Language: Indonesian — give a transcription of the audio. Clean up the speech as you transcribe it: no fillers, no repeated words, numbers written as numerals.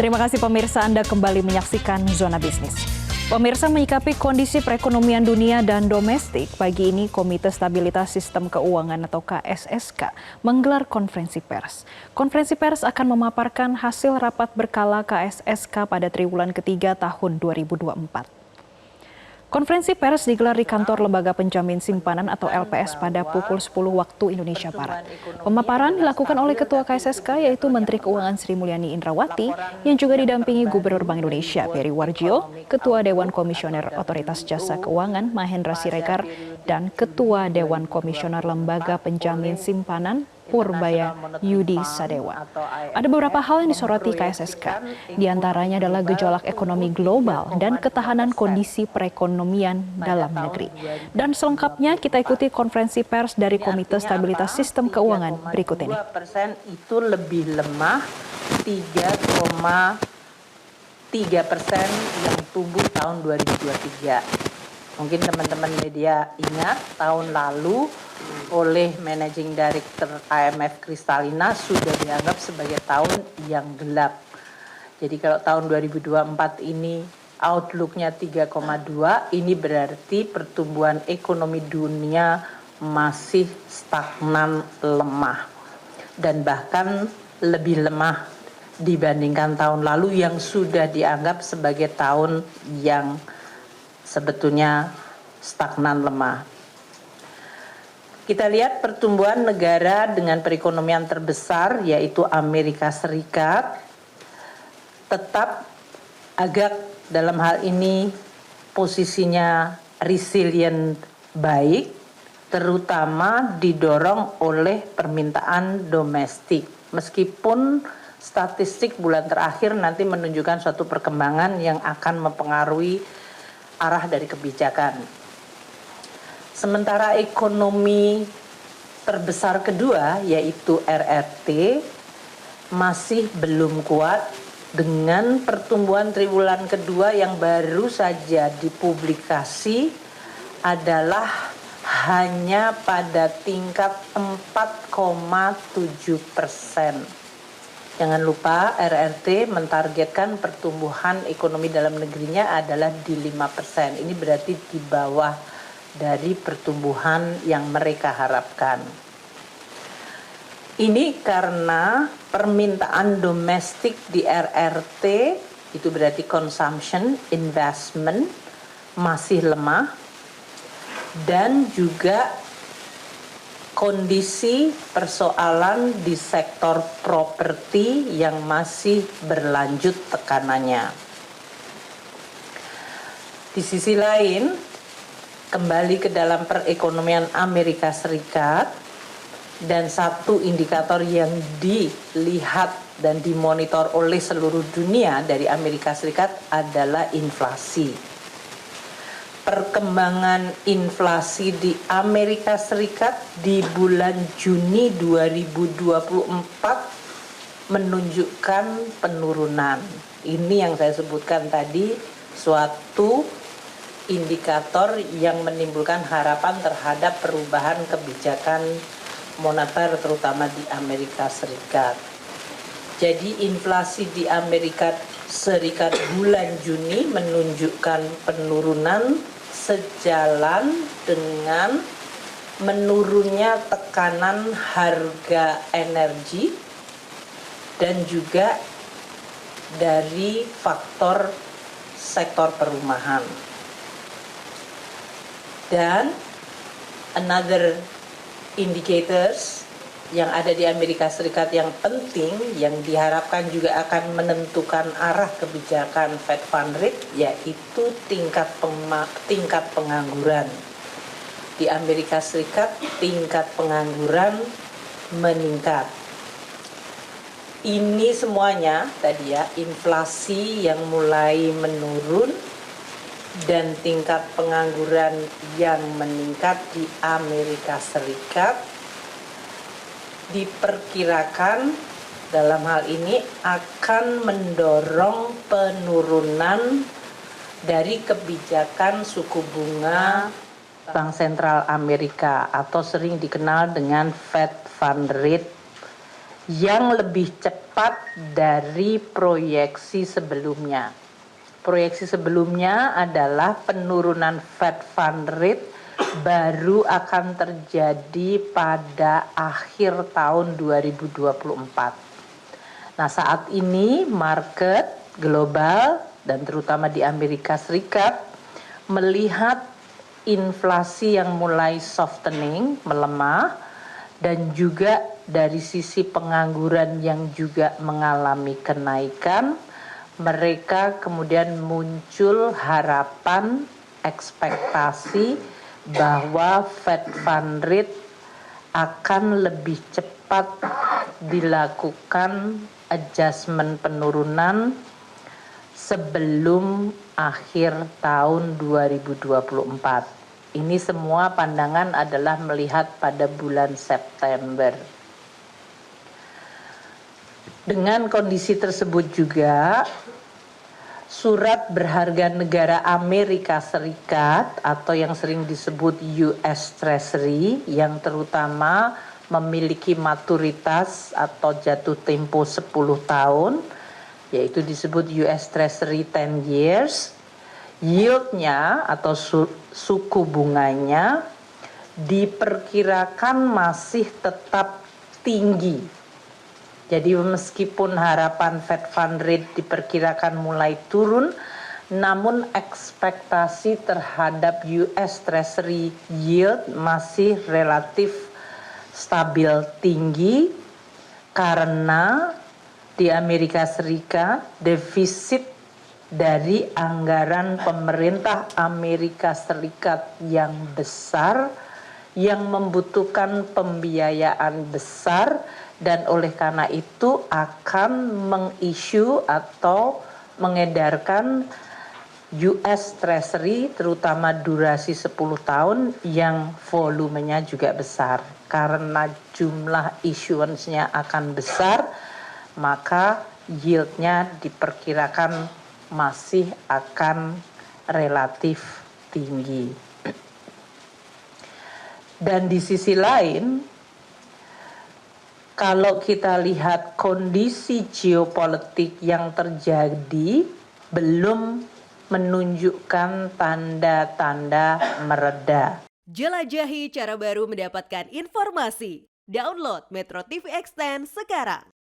Terima kasih pemirsa, Anda kembali menyaksikan Zona Bisnis. Pemirsa, menyikapi kondisi perekonomian dunia dan domestik, pagi ini Komite Stabilitas Sistem Keuangan atau KSSK menggelar konferensi pers. Konferensi pers akan memaparkan hasil rapat berkala KSSK pada triwulan ketiga tahun 2024. Konferensi pers digelar di kantor Lembaga Penjamin Simpanan atau LPS pada pukul 10 waktu Indonesia Barat. Pemaparan dilakukan oleh Ketua KSSK yaitu Menteri Keuangan Sri Mulyani Indrawati yang juga didampingi Gubernur Bank Indonesia Peri Warjio, Ketua Dewan Komisioner Otoritas Jasa Keuangan Mahendra Siregar, dan Ketua Dewan Komisioner Lembaga Penjamin Simpanan Purbaya Yudi Sadewa. Ada beberapa hal yang disoroti KSSK, diantaranya adalah gejolak ekonomi global dan ketahanan kondisi perekonomian dalam negeri. Dan selengkapnya kita ikuti konferensi pers dari Komite Stabilitas Sistem Keuangan berikut ini. 3,2% itu lebih lemah 3,3% yang tumbuh tahun 2023. Mungkin teman-teman media ingat tahun lalu oleh Managing Director IMF Kristalina sudah dianggap sebagai tahun yang gelap. Jadi kalau tahun 2024 ini outlook-nya 3,2, ini berarti pertumbuhan ekonomi dunia masih stagnan, lemah. Dan bahkan lebih lemah dibandingkan tahun lalu yang sudah dianggap sebagai tahun yang sebetulnya stagnan, lemah. Kita lihat pertumbuhan negara dengan perekonomian terbesar yaitu Amerika Serikat tetap agak dalam hal ini posisinya resilient baik, terutama didorong oleh permintaan domestik. Meskipun statistik bulan terakhir nanti menunjukkan suatu perkembangan yang akan mempengaruhi arah dari kebijakan. Sementara ekonomi terbesar kedua yaitu RRT masih belum kuat dengan pertumbuhan triwulan kedua yang baru saja dipublikasi adalah hanya pada tingkat 4,7%. Jangan lupa RRT mentargetkan pertumbuhan ekonomi dalam negerinya adalah di 5%. Ini berarti di bawah dari pertumbuhan yang mereka harapkan. Ini karena permintaan domestik di RRT, itu berarti consumption, investment, masih lemah, dan juga kondisi persoalan di sektor properti yang masih berlanjut tekanannya. Di sisi lain, kembali ke dalam perekonomian Amerika Serikat, dan satu indikator yang dilihat dan dimonitor oleh seluruh dunia dari Amerika Serikat adalah inflasi. Perkembangan inflasi di Amerika Serikat di bulan Juni 2024 menunjukkan penurunan. Ini yang saya sebutkan tadi, suatu indikator yang menimbulkan harapan terhadap perubahan kebijakan moneter terutama di Amerika Serikat. Jadi inflasi di Amerika Serikat bulan Juni menunjukkan penurunan sejalan dengan menurunnya tekanan harga energi dan juga dari faktor sektor perumahan. Dan another indicators yang ada di Amerika Serikat yang penting, yang diharapkan juga akan menentukan arah kebijakan Fed Fund Rate, yaitu tingkat pengangguran. Di Amerika Serikat, tingkat pengangguran meningkat. Ini semuanya tadi ya, inflasi yang mulai menurun, dan tingkat pengangguran yang meningkat di Amerika Serikat diperkirakan dalam hal ini akan mendorong penurunan dari kebijakan suku bunga Bank Sentral Amerika atau sering dikenal dengan Fed Fund Rate yang lebih cepat dari proyeksi sebelumnya. Proyeksi sebelumnya adalah penurunan Fed Fund Rate baru akan terjadi pada akhir tahun 2024. Nah, saat ini market global dan terutama di Amerika Serikat melihat inflasi yang mulai softening, melemah, dan juga dari sisi pengangguran yang juga mengalami kenaikan. Mereka kemudian muncul harapan, ekspektasi bahwa Fed Fund Rate akan lebih cepat dilakukan adjustment penurunan sebelum akhir tahun 2024. Ini semua pandangan adalah melihat pada bulan September. Dengan kondisi tersebut juga, surat berharga negara Amerika Serikat atau yang sering disebut US Treasury yang terutama memiliki maturitas atau jatuh tempo 10 tahun, yaitu disebut US Treasury 10 years, yieldnya atau suku bunganya diperkirakan masih tetap tinggi. Jadi meskipun harapan Fed Fund Rate diperkirakan mulai turun, namun ekspektasi terhadap US Treasury yield masih relatif stabil tinggi karena di Amerika Serikat defisit dari anggaran pemerintah Amerika Serikat yang besar, yang membutuhkan pembiayaan besar, dan oleh karena itu akan mengissue atau mengedarkan US Treasury terutama durasi 10 tahun yang volumenya juga besar. Karena jumlah issuance-nya akan besar, maka yield-nya diperkirakan masih akan relatif tinggi. Dan di sisi lain, kalau kita lihat kondisi geopolitik yang terjadi belum menunjukkan tanda-tanda mereda. Jelajahi cara baru mendapatkan informasi. Download Metro TV Extend sekarang.